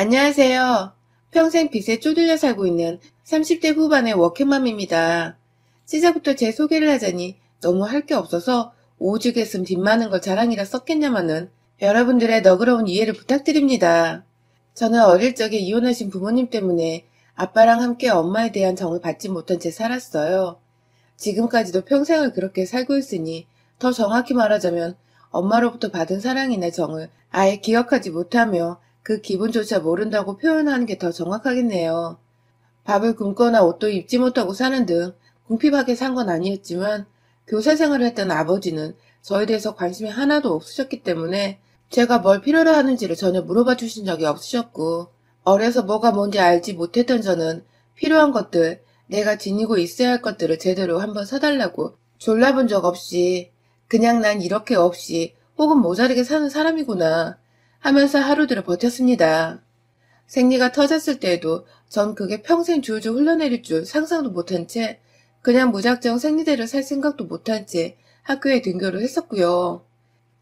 안녕하세요. 평생 빚에 쪼들려 살고 있는 30대 후반의 워킹맘입니다. 시작부터 제 소개를 하자니 너무 할 게 없어서 오죽했음 빚 많은 걸 자랑이라 썼겠냐마는 여러분들의 너그러운 이해를 부탁드립니다. 저는 어릴 적에 이혼하신 부모님 때문에 아빠랑 함께 엄마에 대한 정을 받지 못한 채 살았어요. 지금까지도 평생을 그렇게 살고 있으니 더 정확히 말하자면 엄마로부터 받은 사랑이나 정을 아예 기억하지 못하며 그 기분조차 모른다고 표현하는 게 더 정확하겠네요. 밥을 굶거나 옷도 입지 못하고 사는 등 궁핍하게 산 건 아니었지만 교사 생활을 했던 아버지는 저에 대해서 관심이 하나도 없으셨기 때문에 제가 뭘 필요로 하는지를 전혀 물어봐 주신 적이 없으셨고 어려서 뭐가 뭔지 알지 못했던 저는 필요한 것들, 내가 지니고 있어야 할 것들을 제대로 한번 사달라고 졸라본 적 없이 그냥 난 이렇게 없이 혹은 모자르게 사는 사람이구나 하면서 하루들을 버텼습니다. 생리가 터졌을 때에도 전 그게 평생 줄줄 흘러내릴 줄 상상도 못한 채 그냥 무작정 생리대를 살 생각도 못한 채 학교에 등교를 했었고요.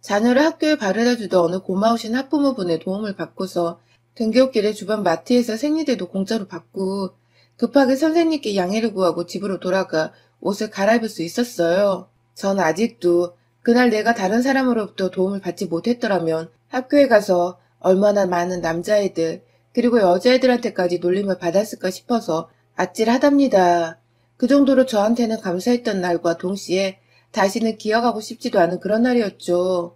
자녀를 학교에 바래다 주던 어느 고마우신 학부모분의 도움을 받고서 등굣길에 주변 마트에서 생리대도 공짜로 받고 급하게 선생님께 양해를 구하고 집으로 돌아가 옷을 갈아입을 수 있었어요. 전 아직도 그날 내가 다른 사람으로부터 도움을 받지 못했더라면 학교에 가서 얼마나 많은 남자애들 그리고 여자애들한테까지 놀림을 받았을까 싶어서 아찔하답니다. 그 정도로 저한테는 감사했던 날과 동시에 다시는 기억하고 싶지도 않은 그런 날이었죠.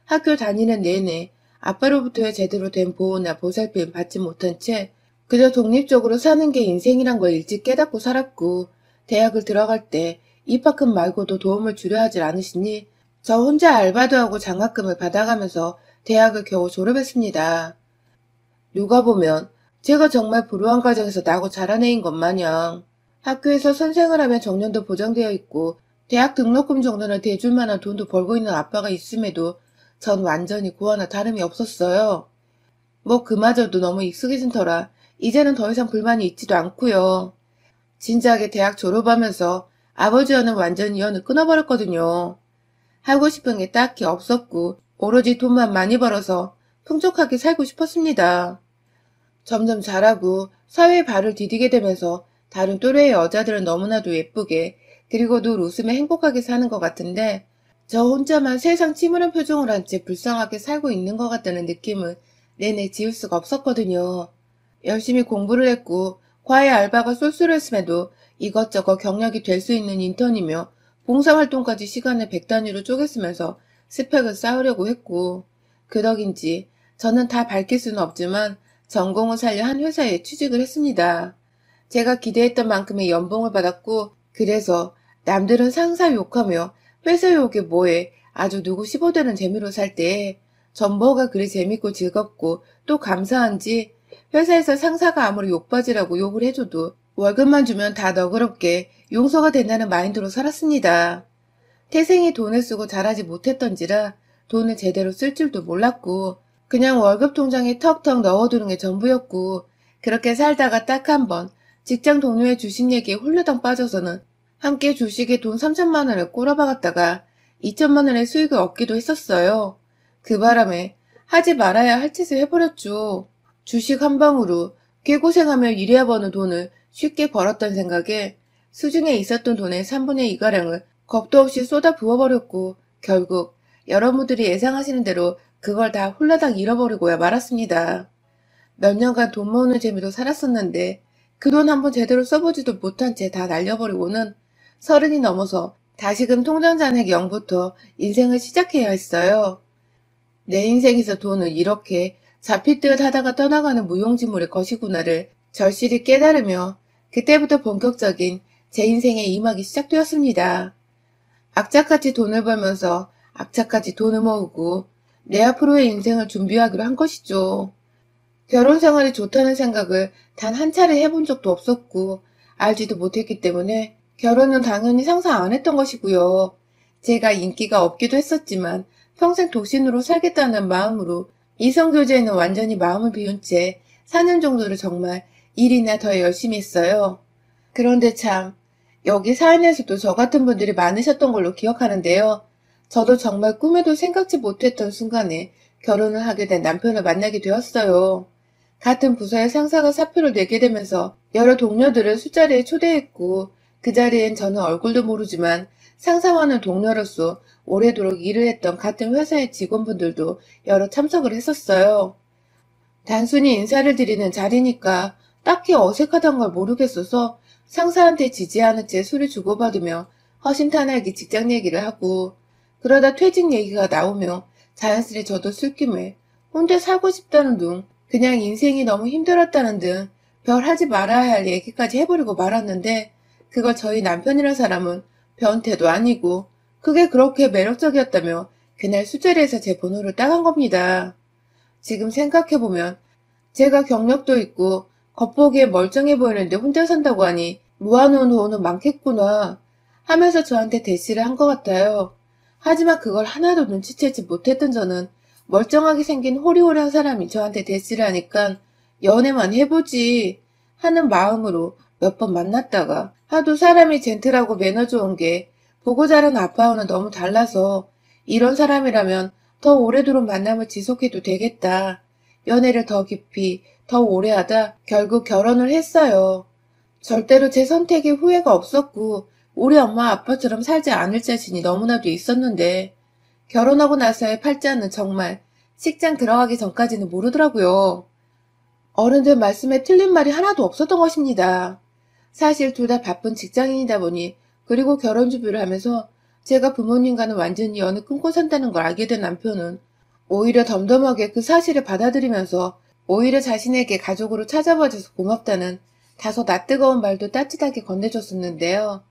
학교 다니는 내내 아빠로부터의 제대로 된 보호나 보살핌 받지 못한 채 그저 독립적으로 사는 게 인생이란 걸 일찍 깨닫고 살았고 대학을 들어갈 때 입학금 말고도 도움을 주려 하질 않으시니 저 혼자 알바도 하고 장학금을 받아가면서 대학을 겨우 졸업했습니다. 누가 보면 제가 정말 불우한 가정에서 나고 자란 애인 것 마냥 학교에서 선생을 하면 정년도 보장되어 있고 대학 등록금 정도는 대줄 만한 돈도 벌고 있는 아빠가 있음에도 전 완전히 고아나 다름이 없었어요. 뭐 그마저도 너무 익숙해진 터라 이제는 더 이상 불만이 있지도 않고요. 진작에 대학 졸업하면서 아버지와는 완전히 연을 끊어버렸거든요. 하고 싶은 게 딱히 없었고 오로지 돈만 많이 벌어서 풍족하게 살고 싶었습니다. 점점 자라고 사회에 발을 디디게 되면서 다른 또래의 여자들은 너무나도 예쁘게 그리고 늘 웃으며 행복하게 사는 것 같은데 저 혼자만 세상 침울한 표정을 한 채 불쌍하게 살고 있는 것 같다는 느낌을 내내 지울 수가 없었거든요. 열심히 공부를 했고 과외 알바가 쏠쏠했음에도 이것저것 경력이 될 수 있는 인턴이며 봉사활동까지 시간을 100단위로 쪼개 쓰면서 스펙을 쌓으려고 했고 그 덕인지 저는 다 밝힐 수는 없지만 전공을 살려 한 회사에 취직을 했습니다. 제가 기대했던 만큼의 연봉을 받았고 그래서 남들은 상사 욕하며 회사 욕에 뭐해 아주 누구 15대는 재미로 살 때 전 뭐가 그리 재밌고 즐겁고 또 감사한지 회사에서 상사가 아무리 욕받이라고 욕을 해줘도 월급만 주면 다 너그럽게 용서가 된다는 마인드로 살았습니다. 태생이 돈을 쓰고 잘하지 못했던지라 돈을 제대로 쓸 줄도 몰랐고 그냥 월급 통장에 턱턱 넣어두는 게 전부였고 그렇게 살다가 딱 한 번 직장 동료의 주식 얘기에 홀려당 빠져서는 함께 주식에 돈 3천만 원을 꼬라박았다가 2천만 원의 수익을 얻기도 했었어요. 그 바람에 하지 말아야 할 짓을 해버렸죠. 주식 한 방으로 개고생하며 일해야 버는 돈을 쉽게 벌었던 생각에 수중에 있었던 돈의 3분의 2가량을 겁도 없이 쏟아 부어버렸고 결국 여러분들이 예상하시는 대로 그걸 다 홀라당 잃어버리고야 말았습니다. 몇 년간 돈 모으는 재미로 살았었는데 그 돈 한번 제대로 써보지도 못한 채 다 날려버리고는 30이 넘어서 다시금 통장 잔액 0부터 인생을 시작해야 했어요. 내 인생에서 돈을 이렇게 잡힐 듯 하다가 떠나가는 무용지물의 것이구나를 절실히 깨달으며 그때부터 본격적인 제 인생의 이막이 시작되었습니다. 악착같이 돈을 벌면서 악착같이 돈을 모으고 내 앞으로의 인생을 준비하기로 한 것이죠. 결혼 생활이 좋다는 생각을 단 한 차례 해본 적도 없었고 알지도 못했기 때문에 결혼은 당연히 상상 안 했던 것이고요. 제가 인기가 없기도 했었지만 평생 독신으로 살겠다는 마음으로 이성교제에는 완전히 마음을 비운 채 4년 정도를 정말 일이나 더 열심히 했어요. 그런데 참 여기 사연에서도 저 같은 분들이 많으셨던 걸로 기억하는데요. 저도 정말 꿈에도 생각지 못했던 순간에 결혼을 하게 된 남편을 만나게 되었어요. 같은 부서의 상사가 사표를 내게 되면서 여러 동료들을 술자리에 초대했고 그 자리엔 저는 얼굴도 모르지만 상사와는 동료로서 오래도록 일을 했던 같은 회사의 직원분들도 여러 참석을 했었어요. 단순히 인사를 드리는 자리니까 딱히 어색하단 걸 모르겠어서 상사한테 지지하는 채 술을 주고받으며 허심탄회하게 직장 얘기를 하고 그러다 퇴직 얘기가 나오며 자연스레 저도 술김에 혼자 살고 싶다는 둥 그냥 인생이 너무 힘들었다는 등 별 하지 말아야 할 얘기까지 해버리고 말았는데 그걸 저희 남편이란 사람은 변태도 아니고 그게 그렇게 매력적이었다며 그날 술자리에서 제 번호를 따간 겁니다. 지금 생각해보면 제가 경력도 있고 겉보기에 멀쩡해 보이는데 혼자 산다고 하니 모아놓은 돈은 많겠구나 하면서 저한테 대시를 한 것 같아요. 하지만 그걸 하나도 눈치채지 못했던 저는 멀쩡하게 생긴 호리호리한 사람이 저한테 대시를 하니까 연애만 해보지 하는 마음으로 몇 번 만났다가 하도 사람이 젠틀하고 매너 좋은 게 보고 자란 아빠와는 너무 달라서 이런 사람이라면 더 오래도록 만남을 지속해도 되겠다. 연애를 더 깊이, 더 오래 하다 결국 결혼을 했어요. 절대로 제 선택에 후회가 없었고 우리 엄마 아빠처럼 살지 않을 자신이 너무나도 있었는데 결혼하고 나서의 팔자는 정말 식장 들어가기 전까지는 모르더라고요. 어른들 말씀에 틀린 말이 하나도 없었던 것입니다. 사실 둘 다 바쁜 직장인이다 보니 그리고 결혼 준비를 하면서 제가 부모님과는 완전히 연을 끊고 산다는 걸 알게 된 남편은 오히려 덤덤하게 그 사실을 받아들이면서 오히려 자신에게 가족으로 찾아봐줘서 고맙다는 다소 낯뜨거운 말도 따뜻하게 건네줬었는데요.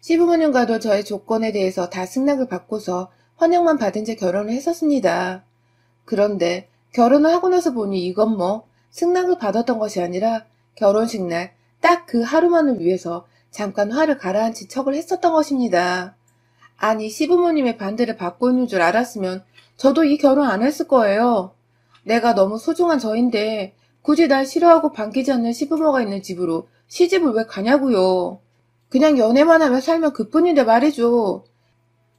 시부모님과도 저의 조건에 대해서 다 승낙을 받고서 환영만 받은 채 결혼을 했었습니다. 그런데 결혼을 하고 나서 보니 이건 뭐 승낙을 받았던 것이 아니라 결혼식 날 딱 그 하루만을 위해서 잠깐 화를 가라앉힌 척을 했었던 것입니다. 아니 시부모님의 반대를 받고 있는 줄 알았으면 저도 이 결혼 안 했을 거예요. 내가 너무 소중한 저인데 굳이 날 싫어하고 반기지 않는 시부모가 있는 집으로 시집을 왜 가냐고요. 그냥 연애만 하며 살면 그뿐인데 말이죠.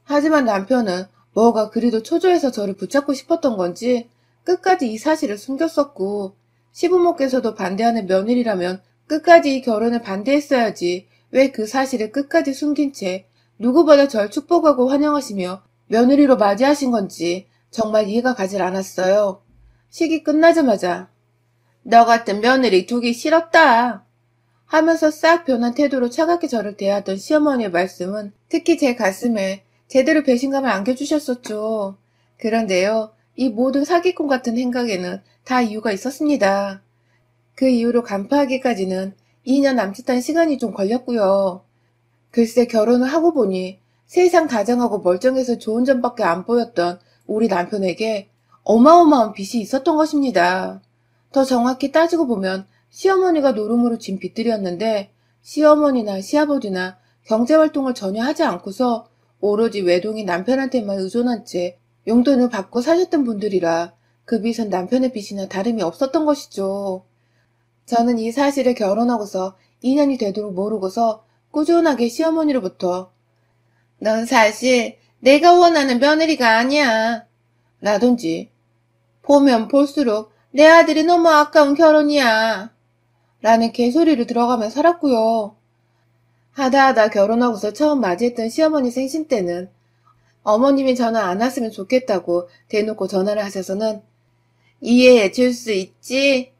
하지만 남편은 뭐가 그리도 초조해서 저를 붙잡고 싶었던 건지 끝까지 이 사실을 숨겼었고 시부모께서도 반대하는 며느리라면 끝까지 이 결혼을 반대했어야지 왜 그 사실을 끝까지 숨긴 채 누구보다 절 축복하고 환영하시며 며느리로 맞이하신 건지 정말 이해가 가질 않았어요. 식이 끝나자마자 너 같은 며느리 두기 싫었다 하면서 싹 변한 태도로 차갑게 저를 대하던 시어머니의 말씀은 특히 제 가슴에 제대로 배신감을 안겨주셨었죠. 그런데요, 이 모든 사기꾼 같은 행각에는 다 이유가 있었습니다. 그 이유로 간파하기까지는 2년 남짓한 시간이 좀 걸렸고요. 글쎄 결혼을 하고 보니 세상 다정하고 멀쩡해서 좋은 점밖에 안 보였던 우리 남편에게 어마어마한 빚이 있었던 것입니다. 더 정확히 따지고 보면 시어머니가 노름으로 진 빚들이었는데 시어머니나 시아버지나 경제활동을 전혀 하지 않고서 오로지 외동인 남편한테만 의존한 채 용돈을 받고 사셨던 분들이라 그 빚은 남편의 빚이나 다름이 없었던 것이죠. 저는 이 사실을 결혼하고서 2년이 되도록 모르고서 꾸준하게 시어머니로부터 넌 사실 내가 원하는 며느리가 아니야 라든지 보면 볼수록 내 아들이 너무 아까운 결혼이야 라는 개소리를 들어가며 살았고요. 하다하다 결혼하고서 처음 맞이했던 시어머니 생신 때는 어머님이 전화 안 왔으면 좋겠다고 대놓고 전화를 하셔서는 이해해 줄 수 있지?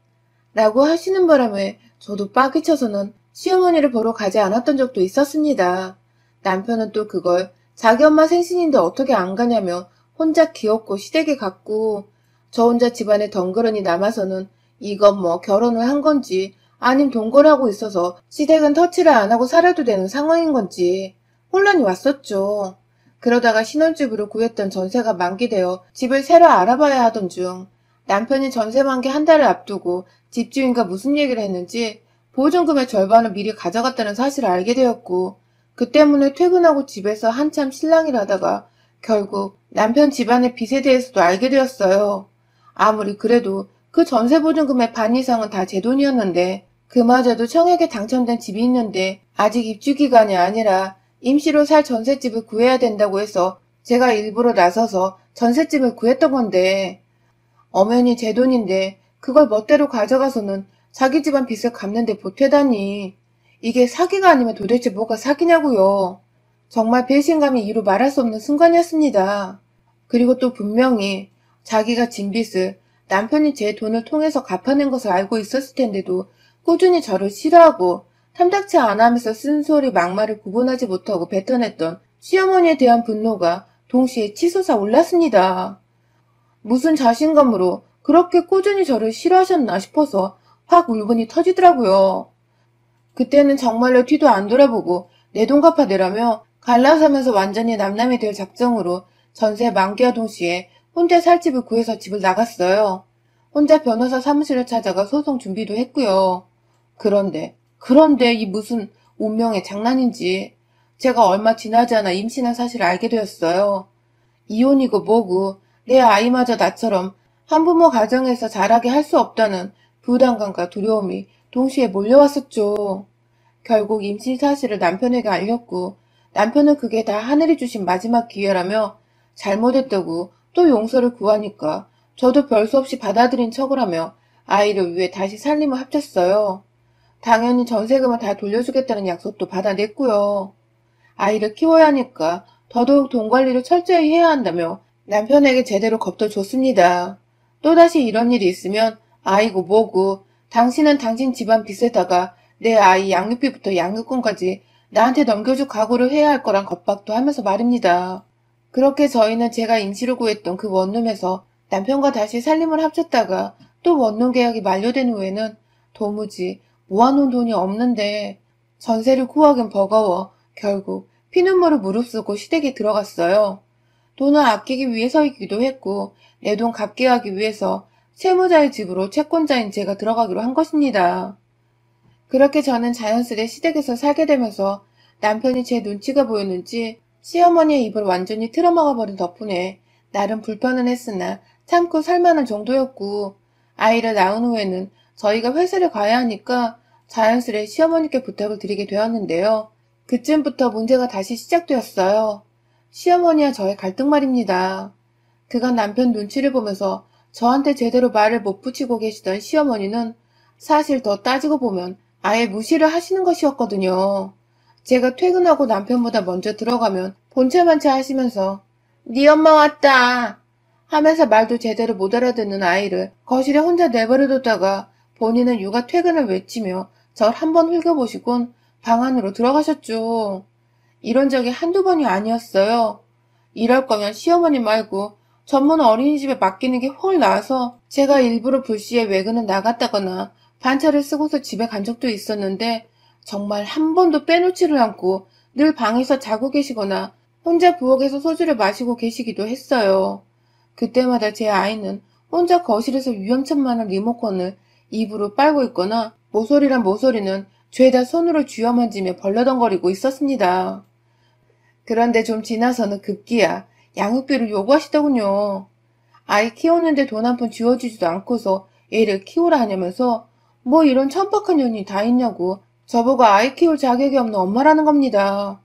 라고 하시는 바람에 저도 빡이 쳐서는 시어머니를 보러 가지 않았던 적도 있었습니다. 남편은 또 그걸 자기 엄마 생신인데 어떻게 안 가냐며 혼자 귀엽고 시댁에 갔고 저 혼자 집안에 덩그러니 남아서는 이건 뭐 결혼을 한 건지 아님 동거를 하고 있어서 시댁은 터치를 안 하고 살아도 되는 상황인 건지 혼란이 왔었죠. 그러다가 신혼집으로 구했던 전세가 만기되어 집을 새로 알아봐야 하던 중 남편이 전세 만기 한 달을 앞두고 집주인과 무슨 얘기를 했는지 보증금의 절반을 미리 가져갔다는 사실을 알게 되었고 그 때문에 퇴근하고 집에서 한참 실랑이를 하다가 결국 남편 집안의 빚에 대해서도 알게 되었어요. 아무리 그래도 그 전세 보증금의 반 이상은 다 제 돈이었는데 그마저도 청약에 당첨된 집이 있는데 아직 입주기간이 아니라 임시로 살 전셋집을 구해야 된다고 해서 제가 일부러 나서서 전셋집을 구했던 건데 엄연히 제 돈인데 그걸 멋대로 가져가서는 자기 집안 빚을 갚는데 보태다니. 이게 사기가 아니면 도대체 뭐가 사기냐고요. 정말 배신감이 이루 말할 수 없는 순간이었습니다. 그리고 또 분명히 자기가 진 빚을 남편이 제 돈을 통해서 갚아낸 것을 알고 있었을 텐데도 꾸준히 저를 싫어하고 탐탁치 않아 하면서 쓴소리 막말을 구분하지 못하고 뱉어냈던 시어머니에 대한 분노가 동시에 치솟아 올랐습니다. 무슨 자신감으로 그렇게 꾸준히 저를 싫어하셨나 싶어서 확 울분이 터지더라고요. 그때는 정말로 뒤도 안 돌아보고 내 돈 갚아내라며 갈라서면서 완전히 남남이 될 작정으로 전세 만기와 동시에 혼자 살 집을 구해서 집을 나갔어요. 혼자 변호사 사무실을 찾아가 소송 준비도 했고요. 그런데 이 무슨 운명의 장난인지 제가 얼마 지나지 않아 임신한 사실을 알게 되었어요. 이혼이고 뭐고 내 아이마저 나처럼 한부모 가정에서 자라게 할 수 없다는 부담감과 두려움이 동시에 몰려왔었죠. 결국 임신 사실을 남편에게 알렸고 남편은 그게 다 하늘이 주신 마지막 기회라며 잘못했다고 또 용서를 구하니까 저도 별 수 없이 받아들인 척을 하며 아이를 위해 다시 살림을 합쳤어요. 당연히 전세금을 다 돌려주겠다는 약속도 받아냈고요. 아이를 키워야 하니까 더더욱 돈 관리를 철저히 해야 한다며 남편에게 제대로 겁도 줬습니다. 또다시 이런 일이 있으면 아이고 뭐고 당신은 당신 집안 빚에다가 내 아이 양육비부터 양육권까지 나한테 넘겨줄 각오를 해야 할 거란 겁박도 하면서 말입니다. 그렇게 저희는 제가 임시로 구했던 그 원룸에서 남편과 다시 살림을 합쳤다가 또 원룸 계약이 만료된 후에는 도무지 모아놓은 돈이 없는데 전세를 구하긴 버거워 결국 피눈물을 무릅쓰고 시댁에 들어갔어요. 돈을 아끼기 위해서이기도 했고 내 돈 갚게 하기 위해서 채무자의 집으로 채권자인 제가 들어가기로 한 것입니다. 그렇게 저는 자연스레 시댁에서 살게 되면서 남편이 제 눈치가 보였는지 시어머니의 입을 완전히 틀어막아버린 덕분에 나름 불편은 했으나 참고 살만한 정도였고 아이를 낳은 후에는 저희가 회사를 가야 하니까 자연스레 시어머니께 부탁을 드리게 되었는데요. 그쯤부터 문제가 다시 시작되었어요. 시어머니와 저의 갈등 말입니다. 그간 남편 눈치를 보면서 저한테 제대로 말을 못 붙이고 계시던 시어머니는 사실 더 따지고 보면 아예 무시를 하시는 것이었거든요. 제가 퇴근하고 남편보다 먼저 들어가면 본체만체 하시면서 네 엄마 왔다 하면서 말도 제대로 못 알아듣는 아이를 거실에 혼자 내버려뒀다가 본인은 육아 퇴근을 외치며 절 한번 흘겨보시곤 방 안으로 들어가셨죠. 이런 적이 한두 번이 아니었어요. 이럴 거면 시어머니 말고 전문 어린이집에 맡기는 게 훨 나아서 제가 일부러 불시에 외근을 나갔다거나 반차를 쓰고서 집에 간 적도 있었는데 정말 한 번도 빼놓지를 않고 늘 방에서 자고 계시거나 혼자 부엌에서 소주를 마시고 계시기도 했어요. 그때마다 제 아이는 혼자 거실에서 위험천만한 리모컨을 입으로 빨고 있거나 모서리란 모서리는 죄다 손으로 쥐어만지며 벌러덩거리고 있었습니다. 그런데 좀 지나서는 급기야 양육비를 요구하시더군요. 아이 키우는데 돈 한 푼 쥐어주지도 않고서 애를 키우라 하냐면서 뭐 이런 천박한 년이 다 있냐고 저보고 아이 키울 자격이 없는 엄마라는 겁니다.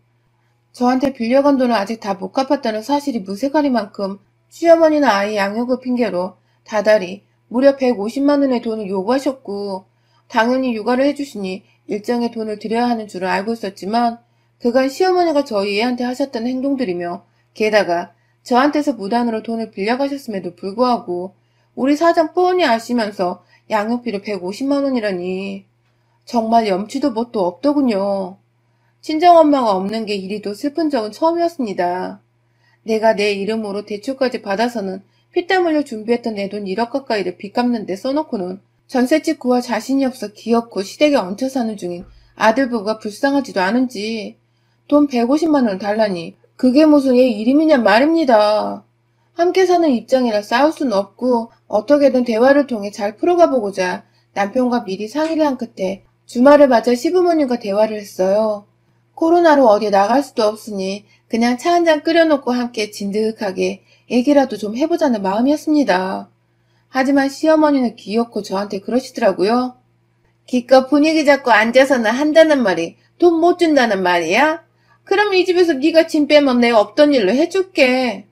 저한테 빌려간 돈을 아직 다 못 갚았다는 사실이 무색하리만큼 시어머니는 아이 양육을 핑계로 다달이 무려 150만 원의 돈을 요구하셨고 당연히 육아를 해주시니 일정의 돈을 드려야 하는 줄을 알고 있었지만 그간 시어머니가 저희 애한테 하셨던 행동들이며 게다가 저한테서 무단으로 돈을 빌려가셨음에도 불구하고 우리 사정 뻔히 아시면서 양육비를 150만 원이라니 정말 염치도 뭣도 없더군요. 친정엄마가 없는 게 이리도 슬픈 적은 처음이었습니다. 내가 내 이름으로 대출까지 받아서는 피땀 흘려 준비했던 내 돈 1억 가까이를 빚 갚는 데 써놓고는 전셋집 구할 자신이 없어 기어코 시댁에 얹혀 사는 중인 아들 부부가 불쌍하지도 않은지 돈 150만 원을 달라니 그게 무슨 얘 이름이냔 말입니다. 함께 사는 입장이라 싸울 수는 없고 어떻게든 대화를 통해 잘 풀어가 보고자 남편과 미리 상의를 한 끝에 주말을 맞아 시부모님과 대화를 했어요. 코로나로 어디 나갈 수도 없으니 그냥 차 한잔 끓여놓고 함께 진득하게 얘기라도 좀 해보자는 마음이었습니다. 하지만 시어머니는 귀엽고 저한테 그러시더라고요. 기껏 분위기 잡고 앉아서는 한다는 말이 돈 못 준다는 말이야? 그럼 이 집에서 네가 짐 빼면 내가 없던 일로 해줄게.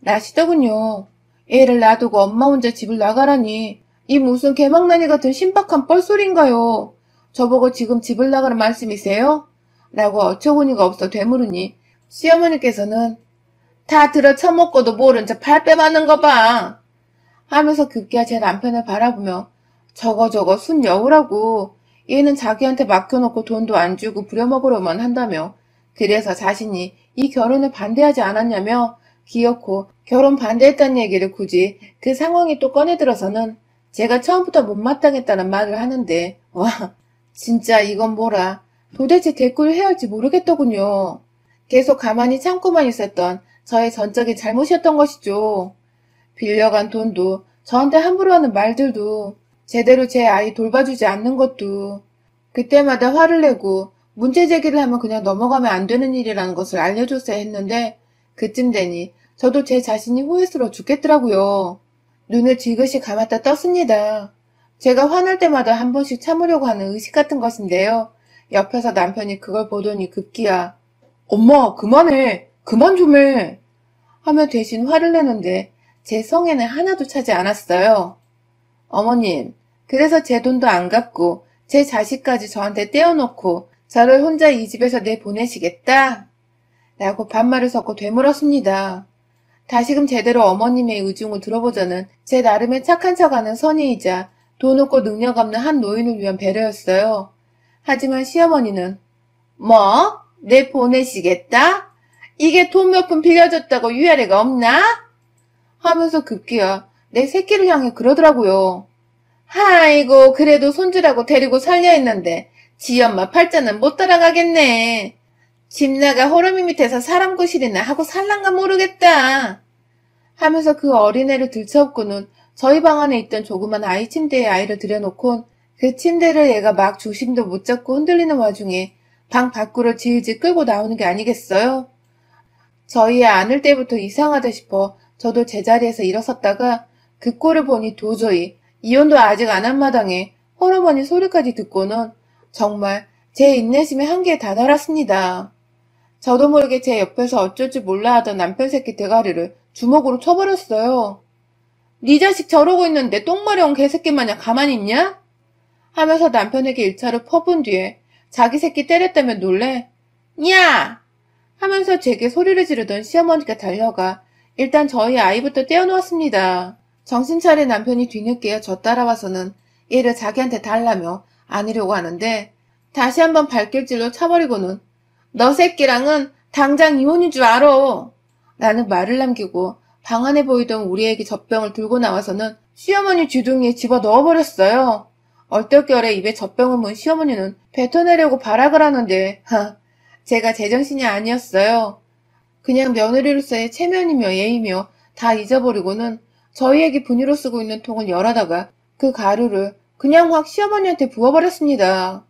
라시더군요. 애를 놔두고 엄마 혼자 집을 나가라니 이 무슨 개망나니 같은 신박한 뻘소리인가요? 저보고 지금 집을 나가는 말씀이세요? 라고 어처구니가 없어 되물으니 시어머니께서는 다 들어 처먹고도 모른 척 발뺌하는 거 봐. 하면서 급기야 제 남편을 바라보며 저거 순 여우라고 얘는 자기한테 맡겨놓고 돈도 안 주고 부려먹으려만 한다며 그래서 자신이 이 결혼을 반대하지 않았냐며 기어코 결혼 반대했다는 얘기를 굳이 그 상황이 또 꺼내들어서는 제가 처음부터 못마땅했다는 말을 하는데 와 진짜 이건 뭐라 도대체 대꾸를 해야 할지 모르겠더군요. 계속 가만히 참고만 있었던 저의 전적인 잘못이었던 것이죠. 빌려간 돈도 저한테 함부로 하는 말들도 제대로 제 아이 돌봐주지 않는 것도 그때마다 화를 내고 문제 제기를 하면 그냥 넘어가면 안 되는 일이라는 것을 알려줬어야 했는데 그쯤 되니 저도 제 자신이 후회스러워 죽겠더라고요. 눈을 지그시 감았다 떴습니다. 제가 화날 때마다 한 번씩 참으려고 하는 의식 같은 것인데요. 옆에서 남편이 그걸 보더니 급기야 엄마 그만해 그만 좀 해 하며 대신 화를 내는데 제 성에는 하나도 차지 않았어요. 어머님 그래서 제 돈도 안 갚고 제 자식까지 저한테 떼어놓고 저를 혼자 이 집에서 내보내시겠다? 라고 반말을 섞고 되물었습니다. 다시금 제대로 어머님의 의중을 들어보자는 제 나름의 착한 척하는 선의이자 돈 없고 능력 없는 한 노인을 위한 배려였어요. 하지만 시어머니는 뭐? 내보내시겠다? 이게 돈 몇 푼 빌려줬다고 위아래가 없나? 하면서 급기야 내 새끼를 향해 그러더라고요. 아이고 그래도 손주라고 데리고 살려 했는데 지 엄마 팔자는 못 따라가겠네. 집 나가 호러미 밑에서 사람 구실이나 하고 살란가 모르겠다. 하면서 그 어린애를 들쳐업고는 저희 방 안에 있던 조그만 아이 침대에 아이를 들여놓곤 그 침대를 얘가 막 중심도 못 잡고 흔들리는 와중에 방 밖으로 질질 끌고 나오는 게 아니겠어요? 저희 애 안을 때부터 이상하다 싶어 저도 제자리에서 일어섰다가 그 꼴을 보니 도저히 이혼도 아직 안 한 마당에 홀어머니 소리까지 듣고는 정말 제 인내심의 한계에 다다랐습니다. 저도 모르게 제 옆에서 어쩔 줄 몰라 하던 남편 새끼 대가리를 주먹으로 쳐버렸어요. 네 자식 저러고 있는데 똥마려운 개새끼 마냥 가만히 있냐? 하면서 남편에게 1차로 퍼본 뒤에 자기 새끼 때렸다며 놀래 야! 하면서 제게 소리를 지르던 시어머니가 달려가 일단 저희 아이부터 떼어놓았습니다. 정신 차린 남편이 뒤늦게 저 따라와서는 얘를 자기한테 달라며 안으려고 하는데 다시 한번 발길질로 차버리고는 너 새끼랑은 당장 이혼인 줄 알아. 라는 말을 남기고 방 안에 보이던 우리에게 젖병을 들고 나와서는 시어머니 주둥이에 집어 넣어버렸어요. 얼떨결에 입에 젖병을 문 시어머니는 뱉어내려고 발악을 하는데 제가 제정신이 아니었어요. 그냥 며느리로서의 체면이며 예의며 다 잊어버리고는 저희에게 분유로 쓰고 있는 통을 열어다가 그 가루를 그냥 확 시어머니한테 부어버렸습니다.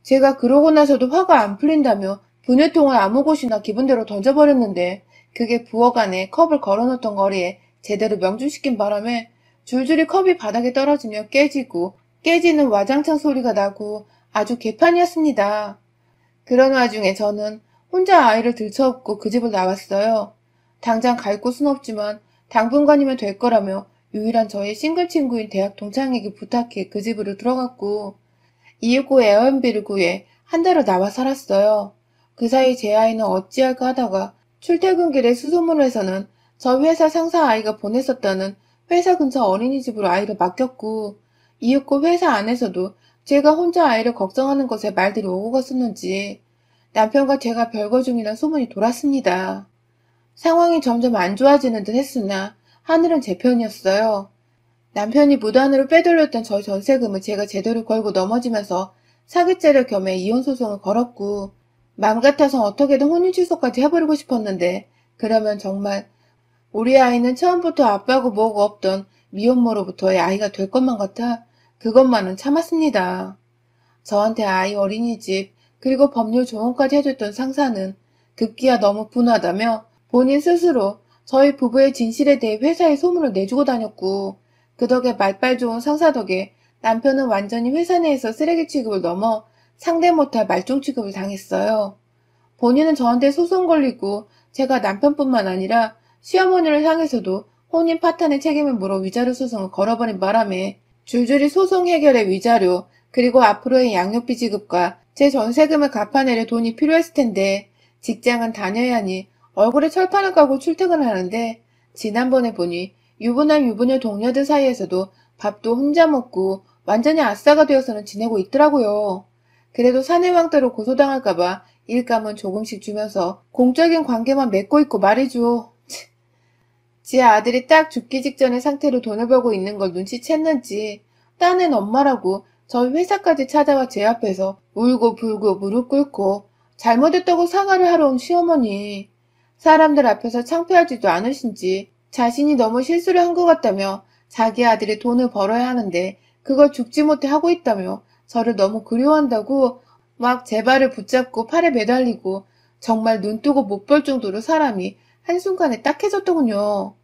제가 그러고 나서도 화가 안 풀린다며 분유통을 아무 곳이나 기분대로 던져버렸는데 그게 부엌 안에 컵을 걸어놓던 거리에 제대로 명중시킨 바람에 줄줄이 컵이 바닥에 떨어지며 깨지고 깨지는 와장창 소리가 나고 아주 개판이었습니다. 그런 와중에 저는 혼자 아이를 들쳐업고 그 집을 나왔어요. 당장 갈 곳은 없지만 당분간이면 될 거라며 유일한 저의 싱글 친구인 대학 동창에게 부탁해 그 집으로 들어갔고 이윽고 에어비를 구해 한 달을 나와 살았어요. 그 사이 제 아이는 어찌할까 하다가 출퇴근길에 수소문에서는 저 회사 상사 아이가 보냈었다는 회사 근처 어린이집으로 아이를 맡겼고 이윽고 회사 안에서도 제가 혼자 아이를 걱정하는 것에 말들이 오고 갔었는지 남편과 제가 별거 중이란 소문이 돌았습니다. 상황이 점점 안 좋아지는 듯 했으나 하늘은 제 편이었어요. 남편이 무단으로 빼돌렸던 저희 전세금을 제가 제대로 걸고 넘어지면서 사기죄를 겸해 이혼소송을 걸었고 맘 같아서 어떻게든 혼인 취소까지 해버리고 싶었는데 그러면 정말 우리 아이는 처음부터 아빠고 뭐고 없던 미혼모로부터의 아이가 될 것만 같아 그것만은 참았습니다. 저한테 아이 어린이집 그리고 법률 조언까지 해줬던 상사는 급기야 너무 분하다며 본인 스스로 저희 부부의 진실에 대해 회사에 소문을 내주고 다녔고 그 덕에 말빨 좋은 상사 덕에 남편은 완전히 회사 내에서 쓰레기 취급을 넘어 상대 못할 말종 취급을 당했어요. 본인은 저한테 소송 걸리고 제가 남편뿐만 아니라 시어머니를 향해서도 혼인 파탄의 책임을 물어 위자료 소송을 걸어버린 바람에 줄줄이 소송 해결의 위자료, 그리고 앞으로의 양육비 지급과 제 전세금을 갚아내려 돈이 필요했을 텐데 직장은 다녀야 하니 얼굴에 철판을 깔고 출퇴근을 하는데 지난번에 보니 유부남 유부녀 동료들 사이에서도 밥도 혼자 먹고 완전히 아싸가 되어서는 지내고 있더라고요. 그래도 사내왕따로 고소당할까봐 일감은 조금씩 주면서 공적인 관계만 맺고 있고 말이죠. 지 아들이 딱 죽기 직전의 상태로 돈을 벌고 있는 걸 눈치챘는지 딴엔 엄마라고 저희 회사까지 찾아와 제 앞에서 울고 불고 무릎 꿇고 잘못했다고 사과를 하러 온 시어머니. 사람들 앞에서 창피하지도 않으신지 자신이 너무 실수를 한 것 같다며 자기 아들이 돈을 벌어야 하는데 그걸 죽지 못해 하고 있다며 저를 너무 그리워한다고 막 제 발을 붙잡고 팔에 매달리고 정말 눈 뜨고 못 볼 정도로 사람이 한순간에 딱해졌더군요.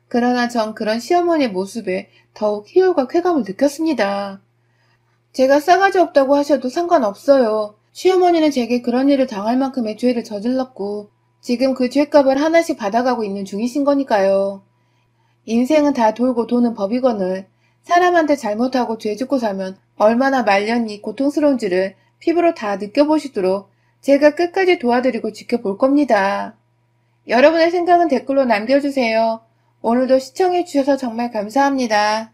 그러나 전 그런 시어머니의 모습에 더욱 희열과 쾌감을 느꼈습니다. 제가 싸가지 없다고 하셔도 상관없어요. 시어머니는 제게 그런 일을 당할 만큼의 죄를 저질렀고 지금 그 죄값을 하나씩 받아가고 있는 중이신 거니까요. 인생은 다 돌고 도는 법이거늘 사람한테 잘못하고 죄 짓고 살면 얼마나 말년이 고통스러운지를 피부로 다 느껴보시도록 제가 끝까지 도와드리고 지켜볼 겁니다. 여러분의 생각은 댓글로 남겨주세요. 오늘도 시청해주셔서 정말 감사합니다.